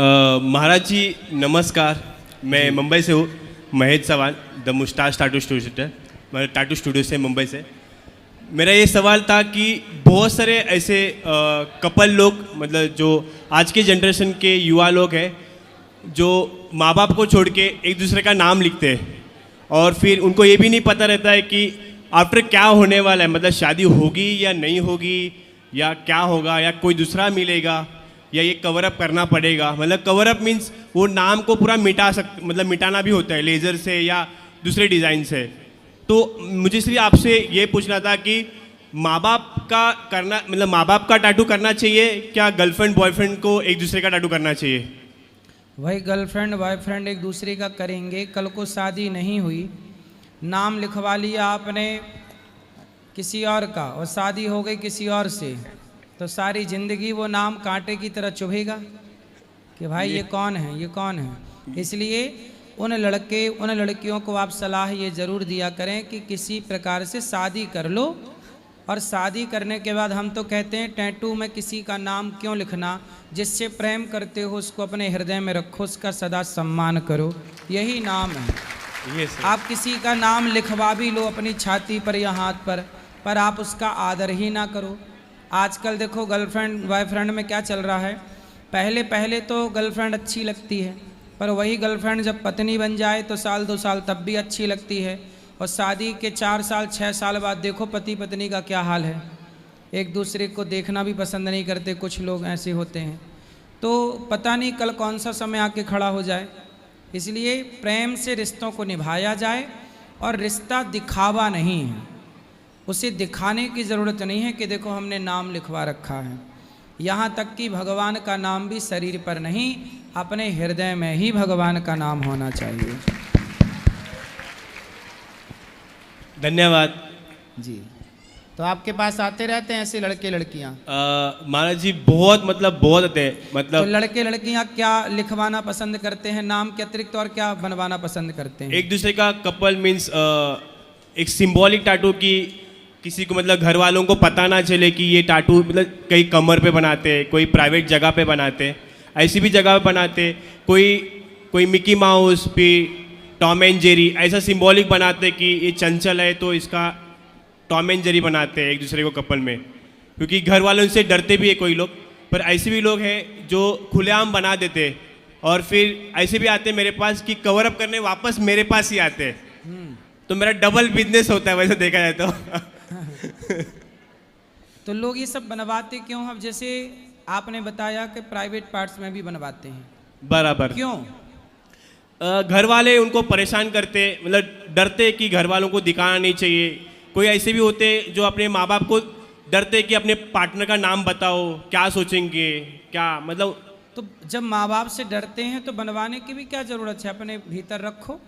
महाराज जी नमस्कार, मैं मुंबई से हूँ, Mahesh Chauhan, the moustache tattoo studio, मैं टाटू स्टूडियो से मुंबई से। मेरा ये सवाल था कि बहुत सारे ऐसे कपल लोग, मतलब जो आज के जनरेशन के युवा लोग हैं, जो माँ बाप को छोड़ के एक दूसरे का नाम लिखते हैं और फिर उनको ये भी नहीं पता रहता है कि आफ्टर क्या होने वाला है, मतलब शादी होगी या नहीं होगी, या क्या होगा, या कोई दूसरा मिलेगा, या ये कवर अप करना पड़ेगा। मतलब कवर अप मीन्स वो नाम को पूरा मतलब मिटाना भी होता है लेज़र से या दूसरे डिज़ाइन से। तो मुझे सिर्फ आपसे ये पूछना था कि माँ बाप का करना, मतलब माँ बाप का टैटू करना चाहिए क्या गर्लफ्रेंड बॉयफ्रेंड को एक दूसरे का टैटू करना चाहिए? वही गर्लफ्रेंड बॉयफ्रेंड एक दूसरे का करेंगे, कल को शादी नहीं हुई, नाम लिखवा लिया आपने किसी और का और शादी हो गई किसी और से, तो सारी ज़िंदगी वो नाम कांटे की तरह चुभेगा कि भाई ये कौन है, ये कौन है। इसलिए उन लड़कियों को आप सलाह ये ज़रूर दिया करें कि किसी प्रकार से शादी कर लो, और शादी करने के बाद हम तो कहते हैं टैटू में किसी का नाम क्यों लिखना, जिससे प्रेम करते हो उसको अपने हृदय में रखो, उसका सदा सम्मान करो, यही नाम है। आप किसी का नाम लिखवा भी लो अपनी छाती पर या हाथ पर आप उसका आदर ही ना करो। आजकल देखो गर्लफ्रेंड बॉयफ्रेंड में क्या चल रहा है, पहले तो गर्लफ्रेंड अच्छी लगती है, पर वही गर्लफ्रेंड जब पत्नी बन जाए तो साल 2 साल तब भी अच्छी लगती है, और शादी के 4 साल 6 साल बाद देखो पति पत्नी का क्या हाल है, एक दूसरे को देखना भी पसंद नहीं करते, कुछ लोग ऐसे होते हैं। तो पता नहीं कल कौन सा समय आके खड़ा हो जाए। इसलिए प्रेम से रिश्तों को निभाया जाए, और रिश्ता दिखावा नहीं है, उसे दिखाने की ज़रूरत नहीं है कि देखो हमने नाम लिखवा रखा है। यहाँ तक कि भगवान का नाम भी शरीर पर नहीं, अपने हृदय में ही भगवान का नाम होना चाहिए। धन्यवाद जी। तो आपके पास आते रहते हैं ऐसे लड़के लड़कियाँ? महाराज जी बहुत बहुत आते हैं। मतलब तो लड़के लड़कियाँ क्या लिखवाना पसंद करते हैं नाम के अतिरिक्त, और क्या बनवाना पसंद करते हैं? एक दूसरे का कपल मीन्स एक सिंबॉलिक टैटू की, किसी को मतलब घर वालों को पता ना चले कि ये टैटू मतलब कहीं कमर पे बनाते हैं, कोई प्राइवेट जगह पे बनाते हैं, ऐसी भी जगह पे बनाते, कोई मिकी माउस भी, टॉम एंड जेरी, ऐसा सिंबॉलिक बनाते कि ये चंचल है तो इसका टॉम एंड जेरी बनाते हैं एक दूसरे को कपल में, क्योंकि घर वालों से डरते भी है कोई लोग। पर ऐसे भी लोग हैं जो खुलेआम बना देते, और फिर ऐसे भी आते मेरे पास कि कवर अप करने वापस मेरे पास ही आते। तो मेरा डबल बिजनेस होता है वैसे देखा जाए तो। तो लोग ये सब बनवाते क्यों? अब जैसे आपने बताया कि प्राइवेट पार्ट्स में भी बनवाते हैं, बराबर। क्यों? घर वाले उनको परेशान करते, मतलब डरते कि घर वालों को दिखाना नहीं चाहिए। कोई ऐसे भी होते जो अपने माँ बाप को डरते कि अपने पार्टनर का नाम बताओ, क्या सोचेंगे, क्या मतलब। तो जब माँ बाप से डरते हैं तो बनवाने की भी क्या ज़रूरत है, अपने भीतर रखो।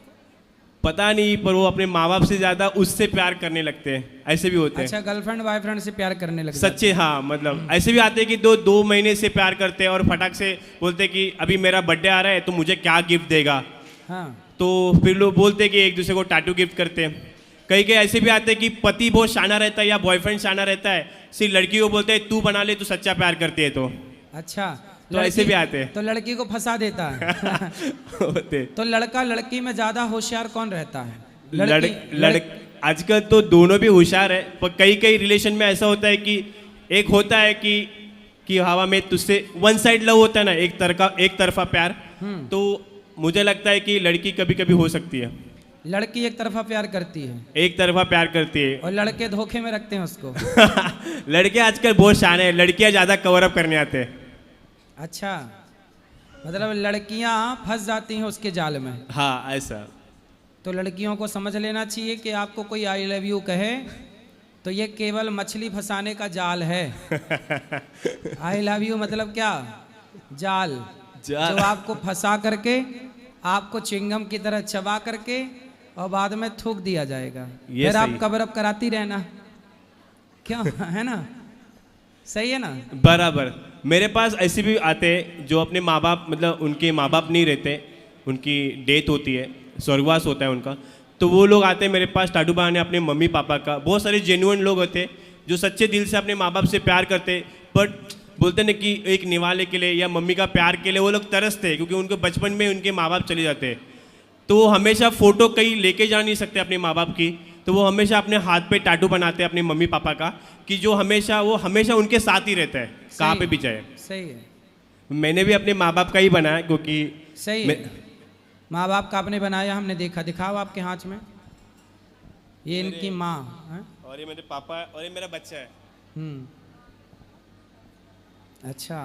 पता नहीं, पर वो अपने माँ बाप से ज़्यादा उससे प्यार करने लगते हैं, ऐसे भी होते हैं। अच्छा, गर्लफ्रेंड बॉयफ्रेंड से प्यार करने लगते सच्चे? हाँ, मतलब ऐसे भी आते हैं कि 2 महीने से प्यार करते हैं और फटाक से बोलते कि अभी मेरा बर्थडे आ रहा है तो मुझे क्या गिफ्ट देगा। हाँ। तो फिर लोग बोलते कि एक दूसरे को टैटू गिफ्ट करते हैं। कई ऐसे भी आते हैं कि पति बहुत शाना रहता है या बॉयफ्रेंड शाना रहता है, सिर्फ लड़की को बोलते हैं तू बना ले, तू सच्चा प्यार करती है। तो अच्छा, तो ऐसे भी आते हैं, तो लड़की को फंसा देता है। होते। तो लड़का लड़की में ज़्यादा होशियार कौन रहता है? आजकल तो दोनों भी होशियार है, पर कई रिलेशन में ऐसा होता है कि एक होता है कि हवा में तुझसे वन साइड लव होता है ना, एक तरफा प्यार। तो मुझे लगता है कि लड़की कभी कभी हो सकती है, लड़की एक तरफा प्यार करती है, एक तरफा प्यार करती है, और लड़के धोखे में रखते हैं उसको। लड़के आजकल बहुत शाने हैं, लड़कियां ज़्यादा कवर अप करने आते हैं। अच्छा, मतलब लड़कियां फंस जाती हैं उसके जाल में। हाँ, ऐसा। तो लड़कियों को समझ लेना चाहिए कि आपको कोई आई लव यू कहे तो ये केवल मछली फंसाने का जाल है। आई लव यू मतलब क्या? जाल। जो आपको फंसा करके आपको चिंगम की तरह चबा करके और बाद में थूक दिया जाएगा, फिर आप कवर अप कराती रहना, क्यों? है ना, सही है ना? बराबर। मेरे पास ऐसे भी आते हैं जो अपने माँ बाप, मतलब उनके माँ बाप नहीं रहते, उनकी डेथ होती है, स्वर्गवास होता है उनका, तो वो लोग आते हैं मेरे पास टैटू बनाने अपने मम्मी पापा का। बहुत सारे जेन्युइन लोग होते हैं जो सच्चे दिल से अपने माँ बाप से प्यार करते, बट बोलते ना कि एक निवाले के लिए या मम्मी का प्यार के लिए वो लोग तरसते हैं, क्योंकि उनको बचपन में उनके माँ बाप चले जाते हैं। तो वो हमेशा फ़ोटो कहीं लेके जा नहीं सकते अपने माँ बाप की, तो वो हमेशा अपने हाथ पे टैटू बनाते हैं अपने मम्मी पापा का, कि जो हमेशा उनके साथ ही रहता है, कहाँ पे भी जाए। सही है, मैंने भी अपने माँ बाप का ही बनाया, क्योंकि सही है। माँ बाप का आपने बनाया, हमने देखा, दिखाओ आपके हाथ में, ये इनकी माँ है। और ये मेरे पापा है और ये मेरा बच्चा है। अच्छा,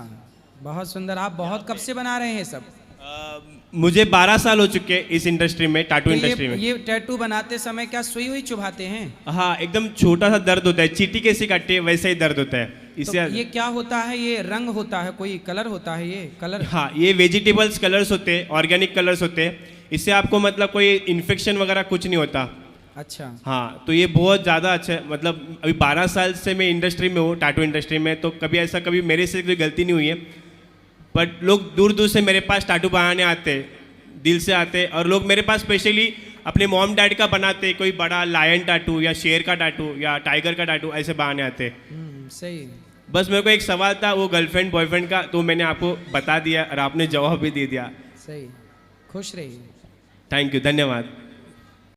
बहुत सुंदर। आप बहुत कब से बना रहे हैं सब? मुझे 12 साल हो चुके हैं इस इंडस्ट्री में, टैटू तो इंडस्ट्री में। ये टैटू बनाते समय क्या सुई हुई चुभाते हैं? हाँ, एकदम छोटा सा दर्द होता है, चींटी कैसी काटती है वैसा ही दर्द होता है। तो इससे ये क्या होता है? ये रंग होता है, कोई कलर होता है, ये कलर? हाँ, ये वेजिटेबल्स कलर्स होते हैं, ऑर्गेनिक कलर्स होते हैं। इससे आपको मतलब कोई इन्फेक्शन वगैरह कुछ नहीं होता। अच्छा। हाँ, तो ये बहुत ज़्यादा अच्छा है। मतलब अभी 12 साल से मैं इंडस्ट्री में हूँ, टैटू इंडस्ट्री में, तो कभी मेरे से कोई गलती नहीं हुई है। बट लोग दूर दूर से मेरे पास टैटू बनाने आते हैं, दिल से आते हैं। और लोग मेरे पास स्पेशली अपने मॉम डैड का बनाते, कोई बड़ा लायन टैटू या शेर का टैटू या टाइगर का टैटू ऐसे बनाने आते। सही। बस मेरे को एक सवाल था वो गर्लफ्रेंड बॉयफ्रेंड का, तो मैंने आपको बता दिया और आपने जवाब भी दे दिया। सही, खुश रहिए। थैंक यू, धन्यवाद।